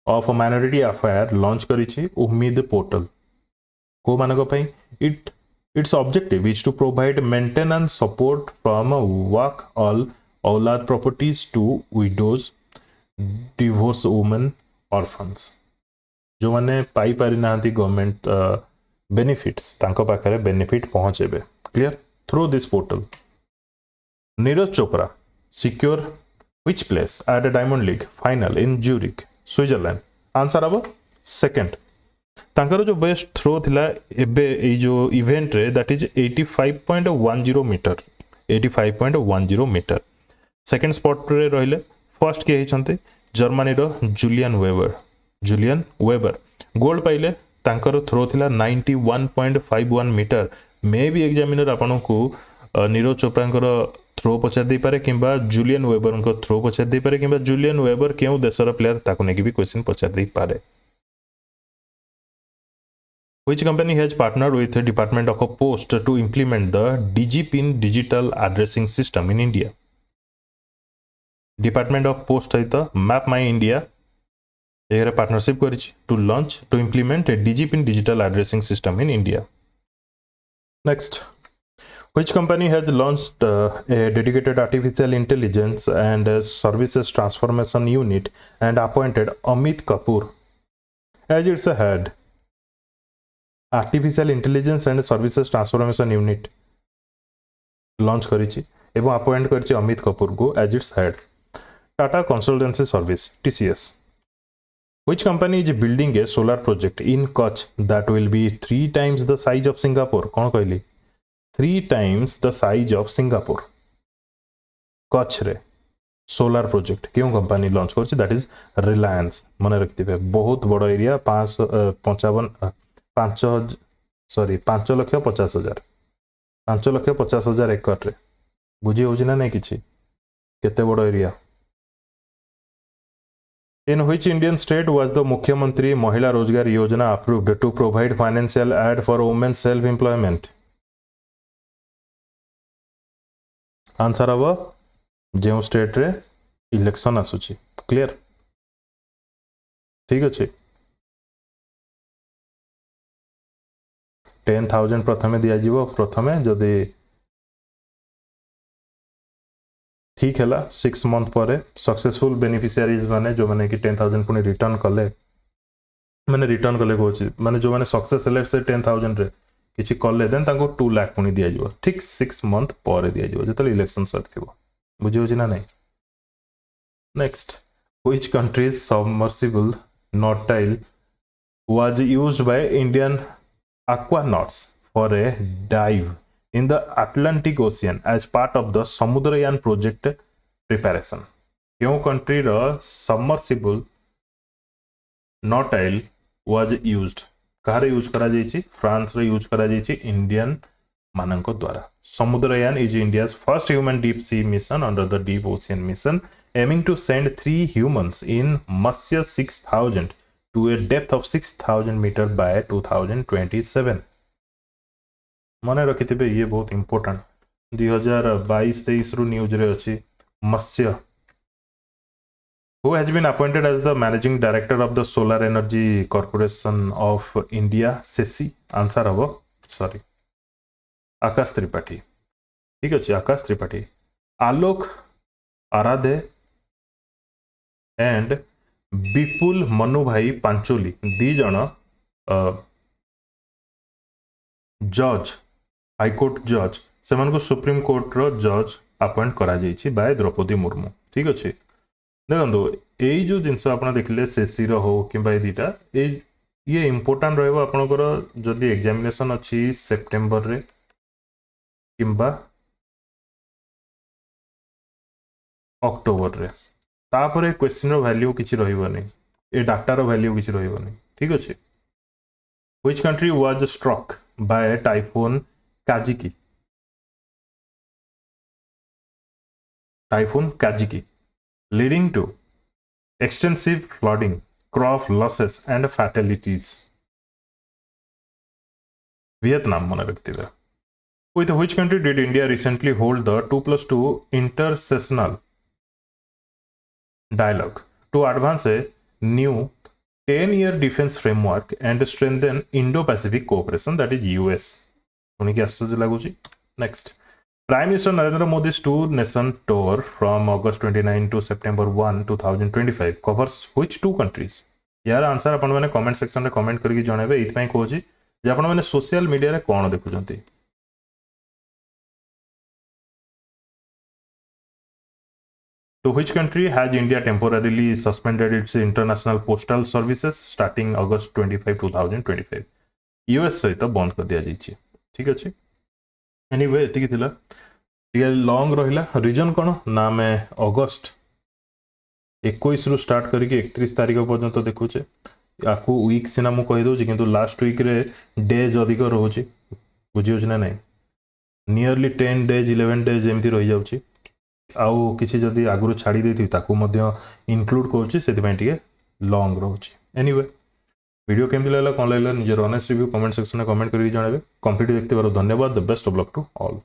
of Minority Affairs launch karichi Ummid portal. Ko manago pai its objective is to provide maintenance support from work all aulad properties to widows, divorced women, orphans. जो माने पाई पारि नांती government benefits तांको पाखरे benefit पहुंचेबे clear through this portal Neeraj Chopra secure which place at a diamond league final in Zurich Switzerland answer अब second तांकर जो best throw थिला एबे ए जो इवेंट रे that is 85.10 metre second spot रे रहिले फर्स्ट के हिचंते जर्मनी रो जुलियन वेबर गोल्ड पाइले तांकर थ्रो थिला 91.51 मीटर मे भी एग्जामिनर आपन को नीरज चोपड़ा थ्रो पचार दे पारे किंबा जुलियन वेबर को थ्रो पचार दे पारे किंबा जुलियन वेबर केउ देशर प्लेयर ताको नेकी भी क्वेश्चन पचार दे पारे which company has partnered with department of post to implement the DIGIPIN digital addressing system in India department of post सहित मैप माई इंडिया एगरे पार्टनरशिप करिछि to launch to implement a DIGIPIN digital addressing system in India next which company has launched a dedicated artificial intelligence and services transformation unit and appointed Amit Kapoor as its head artificial intelligence and services transformation unit launch करिछि एवं appoint करिछि अमित कपूर को as its head Tata consultancy service TCS Which company is building a solar project in Kutch that will be 3 times the size of Singapore? कौन कहली 3 times the size of Singapore. Kutch रे solar project क्यों company launch कर that is Reliance मन रखिथे बहुत बड़ area 5,50,000 5,50,000 एकर रे बुझी हो ना नहीं किछि केते बड़ area In which Indian state was the Mukhyamantri Mahila Rozgar Yojana approved to provide financial aid for women's self-employment? Answer हवा जो स्टेट रे इलेक्शन आसुची क्लियर ठीक अच्छे 10,000 प्रथमे दिया प्रथमे जदि ठीक है 6 मंथ पर सक्सेसफुल बेनिफिशियरीज माने जो माने कि 10,000 पुणी रिटर्न कले माने रिटर्न कले कहूँ माने जो माने सक्सेस हेले से 10,000 रे किछि कले देन तांको 2 लाख पुणी दिया जिवो ठीक 6 मंथ पर दिया जिवो जतले इलेक्शन सरथिबो बुझी होछि ना नहीं next which countries submersible Nautile was used by Indian aquanauts for a dive in the Atlantic Ocean as part of the Samudrayan project preparation. क्यों कंट्री रो सबमर्सिबल नॉटाइल was used कहारे यूज करा जायछि France रे use करा जायछि Indian मानक द्वारा Samudrayaan is India's first human deep sea mission under the deep ocean mission aiming to send 3 humans in Matsya 6000 to a depth of 6,000 meter by 2027 मने रखिथिबे ये बहुत इंपोर्टेंट 2022-23 रु न्यूज रे अछि मत्स्य who has been appointed as the managing director of the Solar Energy Corporation of India SECI answer हबो sorry Akash Tripathi ठीक अछि आकाश त्रिपाठी आलोक Aradhe and विपुल मनु भाई पांचोली दी जन जज हाईकोर्ट जज से सुप्रीम कोर्ट रो जज अपॉइंट करा जाइछि बाय द्रौपदी मुर्मू ठीक अच्छे देखो यही जो जिनस आप देखिले सेसी हो कि दीटा ये इम्पोर्टाट रहा जदि एग्जामिनेशन अच्छी सेप्टेम्बर रे किंबा अक्टोबर रे तापर क्वेश्चन वैल्यू किसी रही ए डाटार वैल्यू किसी रही ठीक अच्छे which country was struck by typhoon Kajiki leading to extensive flooding crop losses and fatalities Vietnam मन रखिथिबे with which country did India recently hold the 2+2 intersessional dialogue to advance a new 10-year defense framework and strengthen Indo-Pacific cooperation that is US उनी के आश्चर्य लागुची next Prime Minister Narendra Modi's two-nation tour from August 29 to September 1, 2025 covers which two countries? यार answer अपन मैंने comment section में comment करके जणेबे एत पई कहूची जे अपन मैंने सोशल मीडिया रे कोन देखुचंती To which country has India temporarily suspended its international postal services starting August 25, 2025? US सहित बंद कर दिया जाइछि ठीक अछि एनीवे एतिकी थिला लॉन्ग रहा रिजन कौन ना आम अगस्ट 21 रु स्टार्ट करके 31 तारीख पर्यंत देखुचे या वीक सीना मुझे कहीदे कि लास्ट वीक रे डेज अधिक रोचे बुझी ना नहीं नियरली 10 डेज 11 डेज एमती रही जाऊँगी आउ किसी जदि आगु छाड़ी देती इनक्लूड करुँचे लॉन्ग रोचे एनीवे वीडियो केमती लगा कौन लगा निजर ऑनेस्ट रिव्यू कमेंट सेक्शन में कमेंट करके जणावे कंप्लीट देखते धन्यवाद the best of luck to all